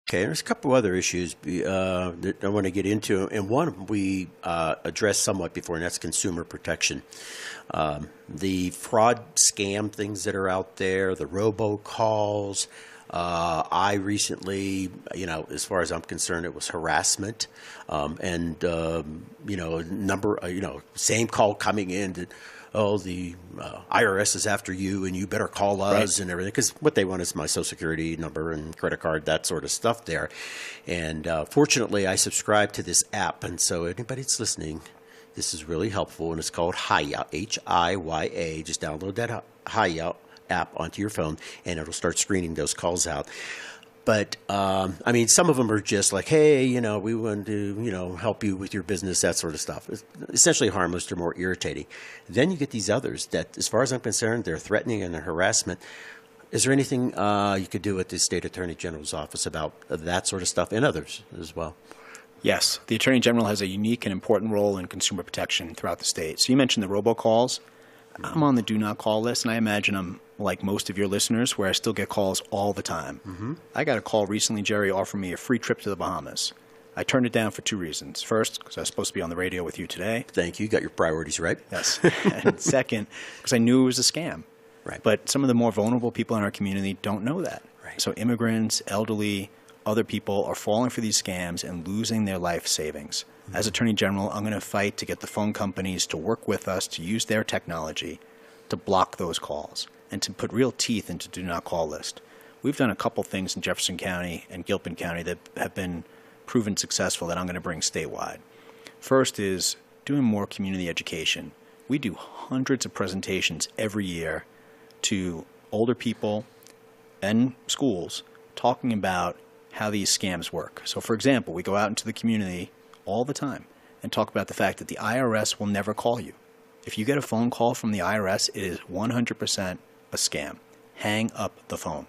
Okay, there's a couple other issues that I want to get into, and one we addressed somewhat before, and that's consumer protection. The fraud scam things that are out there, the robocalls. I recently, as far as I'm concerned, it was harassment, same call coming in that, oh, the IRS is after you and you better call us and everything. Because what they want is my Social Security number and credit card, that sort of stuff there. And fortunately, I subscribe to this app. And so anybody that's listening, this is really helpful. And it's called Hiya, Hiya. Just download that Hiya app onto your phone and it'll start screening those calls out. But, some of them are just like, hey, we want to, help you with your business, that sort of stuff. It's essentially harmless. They're more irritating. Then you get these others that, as far as I'm concerned, they're threatening and they're harassment. Is there anything you could do at the State Attorney General's office about that sort of stuff and others as well? Yes. The Attorney General has a unique and important role in consumer protection throughout the state. So you mentioned the robocalls. I'm on the do not call list, and I imagine I'm like most of your listeners, where I still get calls all the time. Mm-hmm. I got a call recently, Jerry, offering me a free trip to the Bahamas. I turned it down for two reasons. First, because I was supposed to be on the radio with you today. Thank you. You got your priorities right. Yes. And second, because I knew it was a scam. Right. But some of the more vulnerable people in our community don't know that. Right. So immigrants, elderly, other people are falling for these scams and losing their life savings. Mm-hmm. As Attorney General, I'm going to fight to get the phone companies to work with us to use their technology to block those calls and to put real teeth into do not call list. We've done a couple things in Jefferson County and Gilpin County that have been proven successful that I'm going to bring statewide. First is doing more community education. We do hundreds of presentations every year to older people and schools talking about how these scams work. So, for example, we go out into the community all the time and talk about the fact that the IRS will never call you. If you get a phone call from the IRS, it is 100% a scam. Hang up the phone.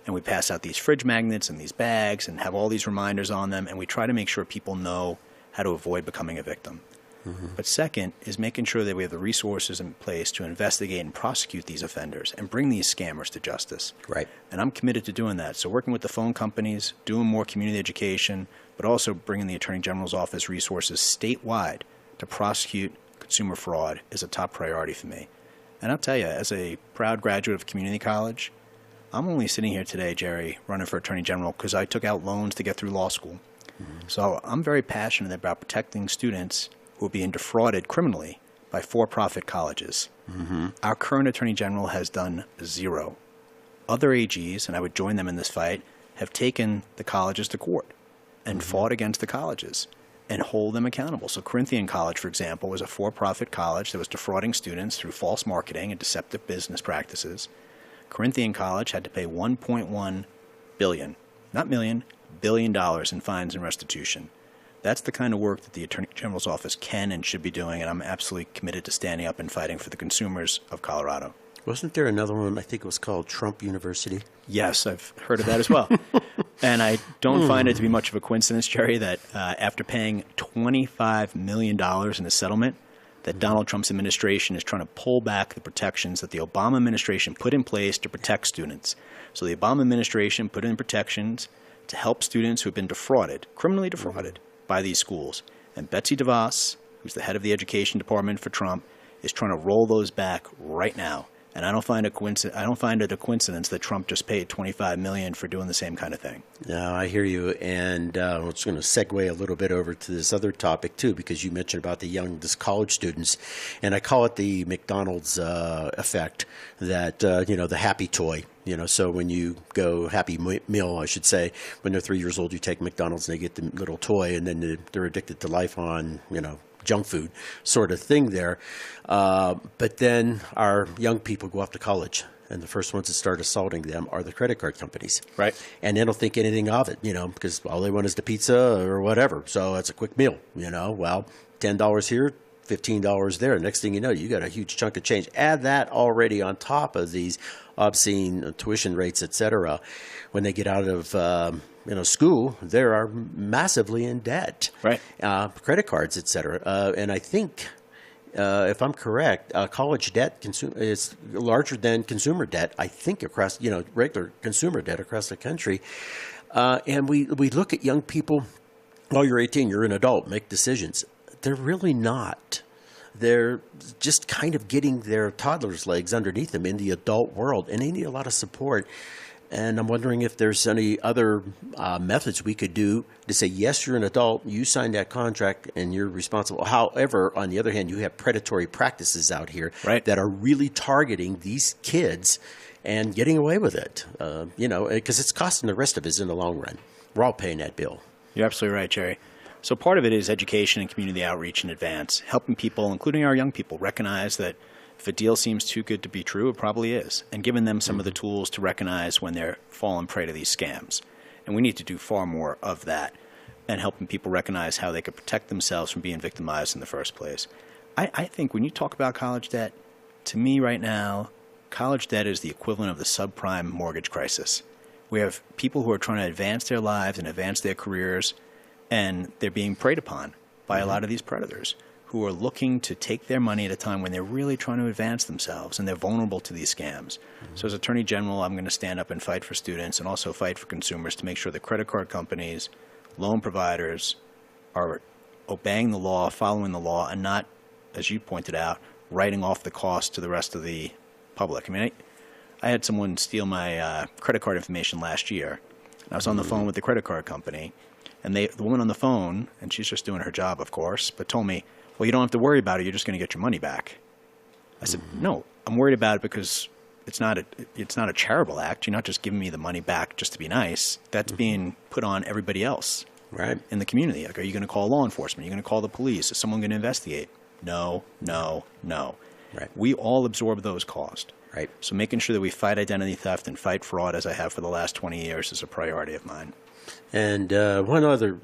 And we pass out these fridge magnets and these bags and have all these reminders on them, and we try to make sure people know how to avoid becoming a victim. Mm-hmm. But second is making sure that we have the resources in place to investigate and prosecute these offenders and bring these scammers to justice. Right. And I'm committed to doing that. So working with the phone companies, doing more community education, but also bringing the Attorney General's office resources statewide to prosecute consumer fraud is a top priority for me. And I'll tell you, as a proud graduate of community college, I'm only sitting here today, Jerry, running for Attorney General because I took out loans to get through law school. Mm-hmm. So I'm very passionate about protecting students who are being defrauded criminally by for-profit colleges. Mm-hmm. Our current Attorney General has done zero. Other AGs, and I would join them in this fight, have taken the colleges to court and fought against the colleges and hold them accountable. So Corinthian College, for example, was a for-profit college that was defrauding students through false marketing and deceptive business practices. Corinthian College had to pay $1.1 billion, not million, $1 billion in fines and restitution. That's the kind of work that the Attorney General's office can and should be doing, and I'm absolutely committed to standing up and fighting for the consumers of Colorado. Wasn't there another one, I think it was called Trump University? Yes, I've heard of that as well. And I don't find it to be much of a coincidence, Jerry, that after paying $25 million in a settlement, that Donald Trump's administration is trying to pull back the protections that the Obama administration put in place to protect students. So the Obama administration put in protections to help students who have been defrauded, criminally defrauded, by these schools. And Betsy DeVos, who's the head of the education department for Trump, is trying to roll those back right now. And I don't find it a coincidence that Trump just paid $25 million for doing the same kind of thing. No, I hear you. And I'm just going to segue a little bit over to this other topic, too, because you mentioned about the youngest college students. And I call it the McDonald's effect, that, the happy toy. So when you go Happy Meal, I should say, when they're 3 years old, you take McDonald's and they get the little toy, and then they're addicted to life on, junk food sort of thing there. But then our young people go off to college, and the first ones that start assaulting them are the credit card companies. Right. And they don't think anything of it, because all they want is the pizza or whatever. So it's a quick meal, well, $10 here, $15 there. Next thing you know, you got a huge chunk of change. Add that already on top of these obscene tuition rates, et cetera. When they get out of school, they are massively in debt. Right. Credit cards, et cetera. And I think, if I'm correct, college debt is larger than consumer debt, I think, across, regular consumer debt across the country. And we look at young people, oh, you're 18, you're an adult, make decisions. They're really not. They're just kind of getting their toddler's legs underneath them in the adult world, and they need a lot of support. And I'm wondering if there's any other methods we could do to say, yes, you're an adult, you signed that contract, and you're responsible. However, on the other hand, you have predatory practices out here that are really targeting these kids and getting away with it, because it's costing the rest of us in the long run. We're all paying that bill. You're absolutely right, Jerry. So part of it is education and community outreach in advance, helping people, including our young people, recognize that if a deal seems too good to be true, it probably is, and giving them some of the tools to recognize when they're falling prey to these scams. And we need to do far more of that, and helping people recognize how they could protect themselves from being victimized in the first place. I think when you talk about college debt, to me right now, college debt is the equivalent of the subprime mortgage crisis. We have people who are trying to advance their lives and advance their careers, and they're being preyed upon by a lot of these predators who are looking to take their money at a time when they're really trying to advance themselves, and they're vulnerable to these scams. So as Attorney General, I'm going to stand up and fight for students and also fight for consumers to make sure the credit card companies, loan providers are obeying the law, following the law, and not, as you pointed out, writing off the cost to the rest of the public. I mean, I had someone steal my credit card information last year. I was on the phone with the credit card company, and the woman on the phone, and she's just doing her job, of course, but told me, well, you don't have to worry about it. You're just going to get your money back. I said, no, I'm worried about it because it's not a charitable act. You're not just giving me the money back just to be nice. That's being put on everybody else in the community. Like, are you going to call law enforcement? Are you going to call the police? Is someone going to investigate? No, no, no. We all absorb those costs. So making sure that we fight identity theft and fight fraud, as I have for the last 20 years, is a priority of mine. And one other